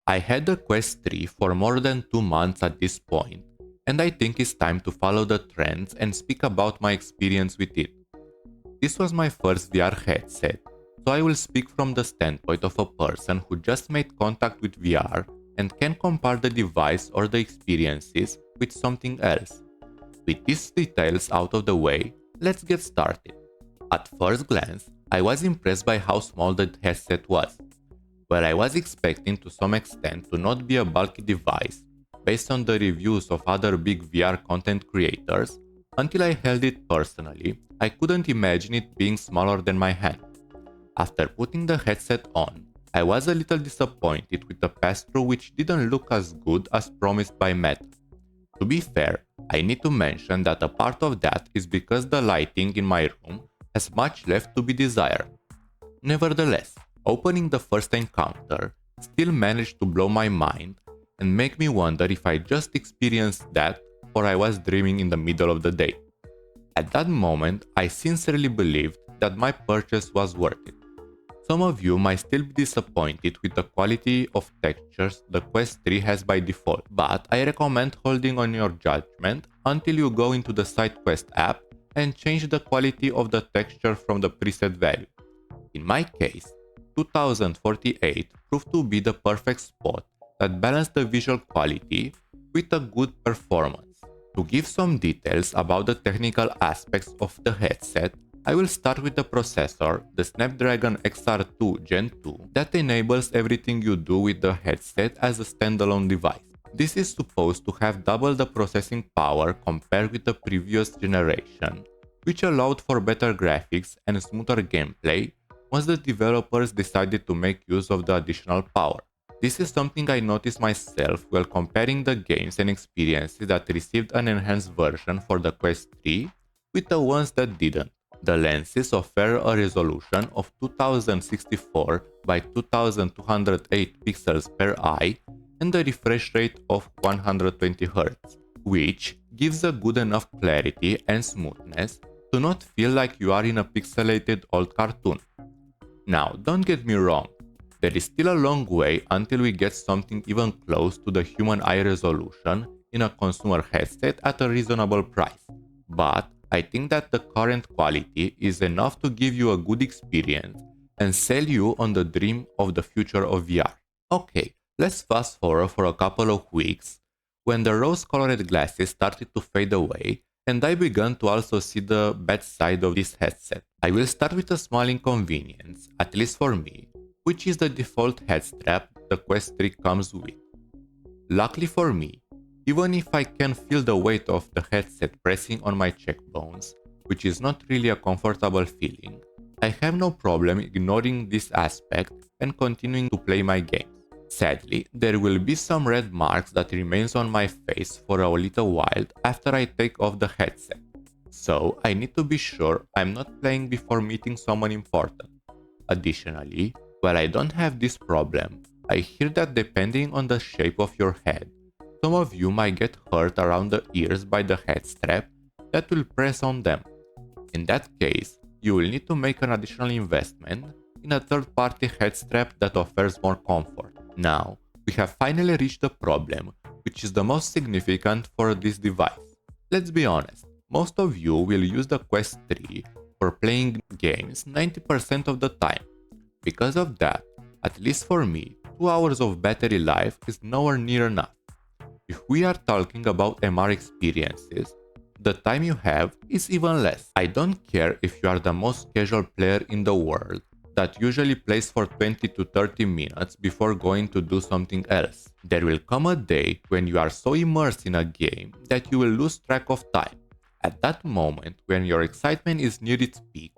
I had the Quest 3 for more than 2 months at this point, and I think it's time to follow the trends and speak about my experience with it. This was my first VR headset, so I will speak from the standpoint of a person who just made contact with VR and can compare the device or the experiences with something else. With these details out of the way, let's get started. At first glance, I was impressed by how small the headset was. Where I was expecting to some extent to not be a bulky device, based on the reviews of other big VR content creators, until I held it personally, I couldn't imagine it being smaller than my hand. After putting the headset on, I was a little disappointed with the pass-through, which didn't look as good as promised by Meta. To be fair, I need to mention that a part of that is because the lighting in my room has much left to be desired. Nevertheless, opening the first encounter still managed to blow my mind and make me wonder if I just experienced that or I was dreaming in the middle of the day. At that moment, I sincerely believed that my purchase was worth it. Some of you might still be disappointed with the quality of textures the Quest 3 has by default, but I recommend holding on your judgment until you go into the SideQuest app and change the quality of the texture from the preset value. In my case, 2048 proved to be the perfect spot that balanced the visual quality with a good performance. To give some details about the technical aspects of the headset, I will start with the processor, the Snapdragon XR2 Gen 2, that enables everything you do with the headset as a standalone device. This is supposed to have double the processing power compared with the previous generation, which allowed for better graphics and smoother gameplay once the developers decided to make use of the additional power. This is something I noticed myself while comparing the games and experiences that received an enhanced version for the Quest 3 with the ones that didn't. The lenses offer a resolution of 2064 by 2208 pixels per eye and a refresh rate of 120Hz, which gives a good enough clarity and smoothness to not feel like you are in a pixelated old cartoon. Now, don't get me wrong, there is still a long way until we get something even close to the human eye resolution in a consumer headset at a reasonable price, but I think that the current quality is enough to give you a good experience and sell you on the dream of the future of VR. Okay, let's fast forward for a couple of weeks when the rose-colored glasses started to fade away and I began to also see the bad side of this headset. I will start with a small inconvenience, at least for me, which is the default head strap the Quest 3 comes with. Luckily for me, even if I can feel the weight of the headset pressing on my cheekbones, which is not really a comfortable feeling, I have no problem ignoring this aspect and continuing to play my games. Sadly, there will be some red marks that remains on my face for a little while after I take off the headset, so I need to be sure I'm not playing before meeting someone important. Additionally, while I don't have this problem, I hear that depending on the shape of your head, some of you might get hurt around the ears by the head strap that will press on them. In that case, you will need to make an additional investment in a third-party head strap that offers more comfort. Now, we have finally reached the problem, which is the most significant for this device. Let's be honest, most of you will use the Quest 3 for playing games 90% of the time. Because of that, at least for me, 2 hours of battery life is nowhere near enough. If we are talking about MR experiences, the time you have is even less. I don't care if you are the most casual player in the world that usually plays for 20 to 30 minutes before going to do something else. There will come a day when you are so immersed in a game that you will lose track of time. At that moment, when your excitement is near its peak,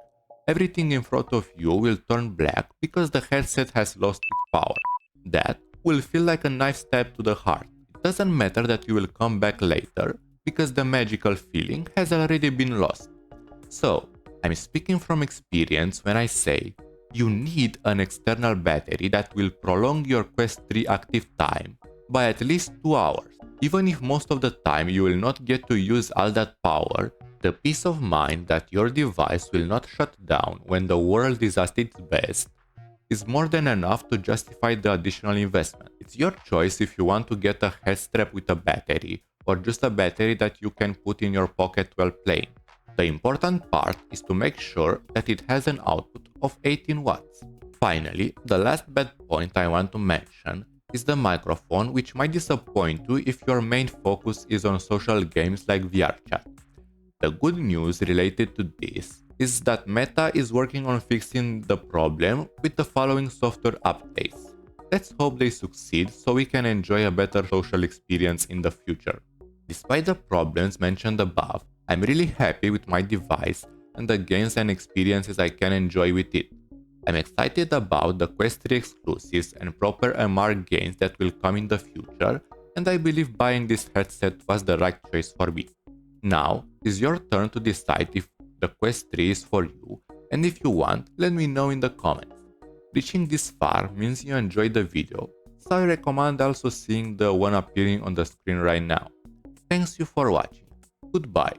everything in front of you will turn black because the headset has lost its power. That will feel like a knife stab to the heart. It doesn't matter that you will come back later because the magical feeling has already been lost. So, I'm speaking from experience when I say you need an external battery that will prolong your Quest 3 active time by at least 2 hours. Even if most of the time you will not get to use all that power, the peace of mind that your device will not shut down when the world is at its best is more than enough to justify the additional investment. It's your choice if you want to get a head strap with a battery or just a battery that you can put in your pocket while playing. The important part is to make sure that it has an output of 18 watts. Finally, the last bad point I want to mention is the microphone, which might disappoint you if your main focus is on social games like VRChat. The good news related to this is that Meta is working on fixing the problem with the following software updates. Let's hope they succeed so we can enjoy a better social experience in the future. Despite the problems mentioned above, I'm really happy with my device and the games and experiences I can enjoy with it. I'm excited about the Quest 3 exclusives and proper MR games that will come in the future, and I believe buying this headset was the right choice for me. Now, it's your turn to decide if the Quest 3 is for you, and if you want, let me know in the comments. Reaching this far means you enjoyed the video, so I recommend also seeing the one appearing on the screen right now. Thanks you for watching. Goodbye.